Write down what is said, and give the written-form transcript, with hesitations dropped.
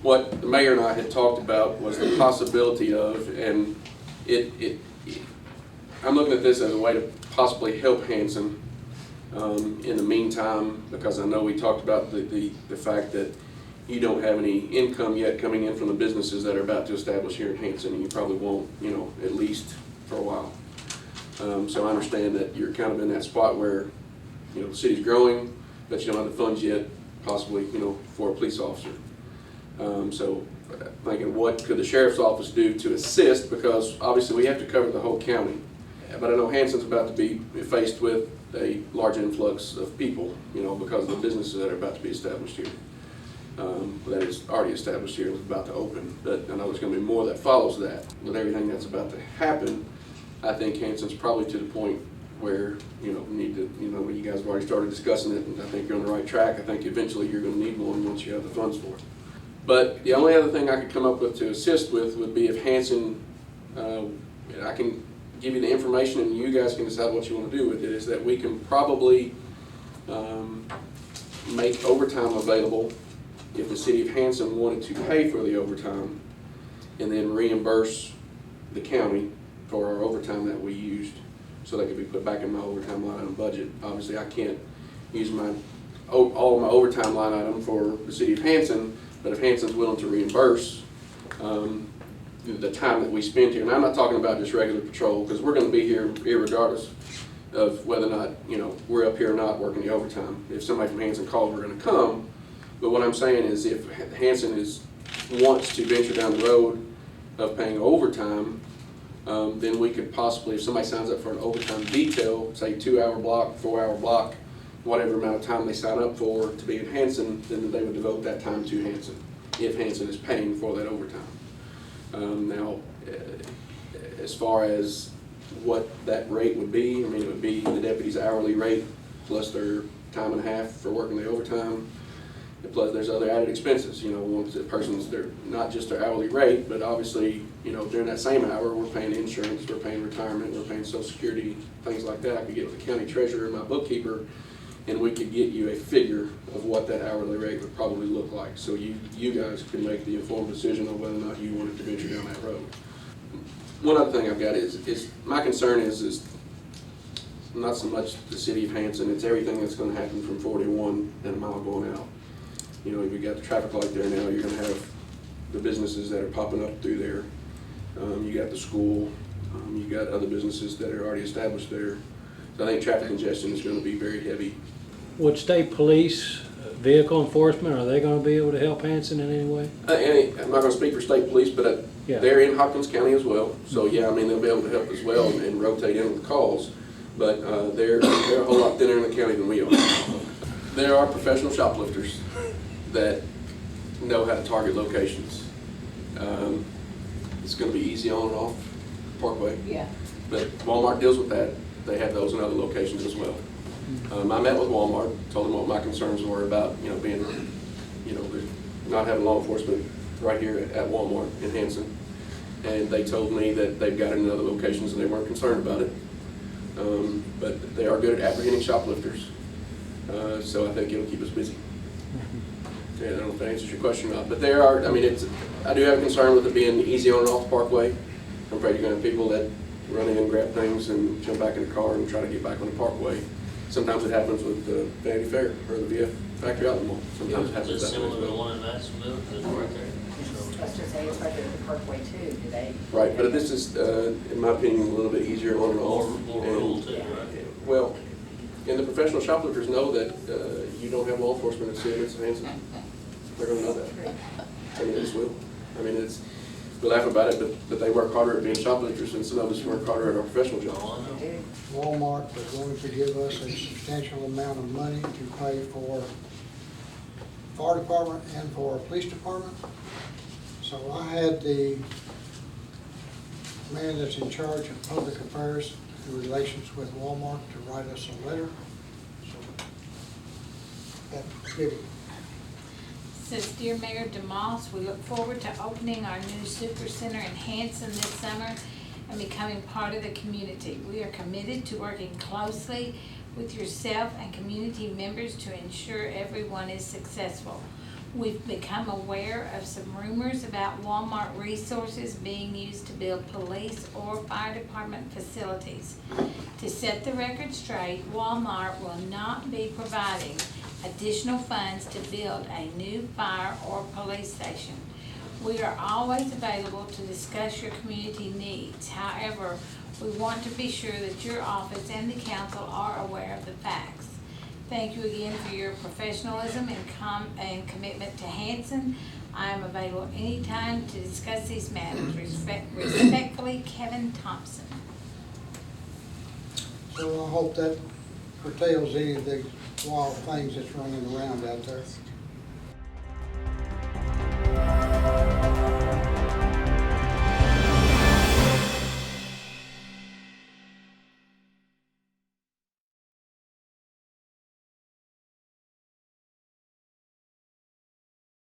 what the mayor and I had talked about was the possibility of, and I'm looking at this as a way to possibly help Hanson in the meantime, because I know we talked about the fact that you don't have any income yet coming in from the businesses that are about to establish here in Hanson, and you probably won't, at least for a while. So I understand that you're kind of in that spot where, the city's growing, but you don't have the funds yet, possibly, for a police officer. So thinking, what could the sheriff's office do to assist? Because obviously we have to cover the whole county. But I know Hanson's about to be faced with a large influx of people, because of the businesses that are about to be established here. That is already established here, is about to open. But I know there's going to be more that follows that. With everything that's about to happen, I think Hanson's probably to the point where, we need to, you guys have already started discussing it, and I think you're on the right track. I think eventually you're going to need one once you have the funds for it. But the only other thing I could come up with to assist with would be if Hanson, I can give you the information and you guys can decide what you want to do with it, is that we can probably make overtime available if the city of Hanson wanted to pay for the overtime and then reimburse the county for our overtime that we used, so they could be put back in my overtime line item budget. Obviously I can't use all of my overtime line item for the city of Hanson, but if Hanson's willing to reimburse the time that we spend here, and I'm not talking about just regular patrol, because we're going to be here irregardless of whether or not we're up here or not working the overtime. If somebody from Hanson calls, we're going to come. But what I'm saying is, if Hanson wants to venture down the road of paying overtime, then we could possibly, if somebody signs up for an overtime detail, say 2-hour block, 4-hour block, whatever amount of time they sign up for to be in Hanson, then they would devote that time to Hanson, if Hanson is paying for that overtime. Now, as far as what that rate would be, it would be the deputy's hourly rate plus their time and a half for working the overtime. And plus, there's other added expenses. Once the person's, they're not just their hourly rate, but obviously, during that same hour, we're paying insurance, we're paying retirement, we're paying Social Security, things like that. I could get with the county treasurer and my bookkeeper, and we could get you a figure of what that hourly rate would probably look like. So you guys can make the informed decision on whether or not you wanted to venture down that road. One other thing I've got is my concern is not so much the city of Hanson, it's everything that's going to happen from 41 and a mile going out. You've got the traffic light there now, you're going to have the businesses that are popping up through there. You got the school, you got other businesses that are already established there. So I think traffic congestion is going to be very heavy. Would state police, vehicle enforcement, are they going to be able to help Hanson in any way? I'm not going to speak for state police, but they're in Hopkins County as well. So yeah, they'll be able to help as well and rotate in with calls. But they're a whole lot thinner in the county than we are. There are professional shoplifters that know how to target locations. It's going to be easy on and off Parkway. Yeah. But Walmart deals with that. They have those in other locations as well. I met with Walmart, told them what my concerns were about, being, not having law enforcement right here at Walmart in Hanson. And they told me that they've got it in other locations and they weren't concerned about it. But they are good at apprehending shoplifters. So I think it'll keep us busy. Yeah, I don't know if that answers your question or not. But there are, I do have a concern with it being easy on and off the Parkway. I'm afraid you're going to have people that run in and grab things and jump back in the car and try to get back on the Parkway. Sometimes it happens with the Vanity Fair or the VF Factory Outlet Mall. Sometimes it happens that way as well. Similar to the one in Madisonville, that's right there. I was just saying, it's right there at the Parkway too, do they? Right, but this is, in my opinion, a little bit easier on and off. More rural too, right? Well, and the professional shoplifters know that you don't have law enforcement in the city of Hanson. They're going to know that. They just will. We laugh about it, but they work harder at being shoplifters than some of us work harder at our professional jobs. Walmart was going to give us a substantial amount of money to pay for fire department and for our police department. So I had the man that's in charge of public affairs and relations with Walmart to write us a letter. So that's good. Says, Dear Mayor DeMoss, we look forward to opening our new super center in Hanson this summer and becoming part of the community. We are committed to working closely with yourself and community members to ensure everyone is successful. We've become aware of some rumors about Walmart resources being used to build police or fire department facilities. To set the record straight, Walmart will not be providing additional funds to build a new fire or police station. We are always available to discuss your community needs. However, we want to be sure that your office and the council are aware of the facts. Thank you again for your professionalism and commitment to Hanson. I am available anytime to discuss these matters. Respectfully, Kevin Thompson. So I hope that curtails any of the wild things that's running around out there.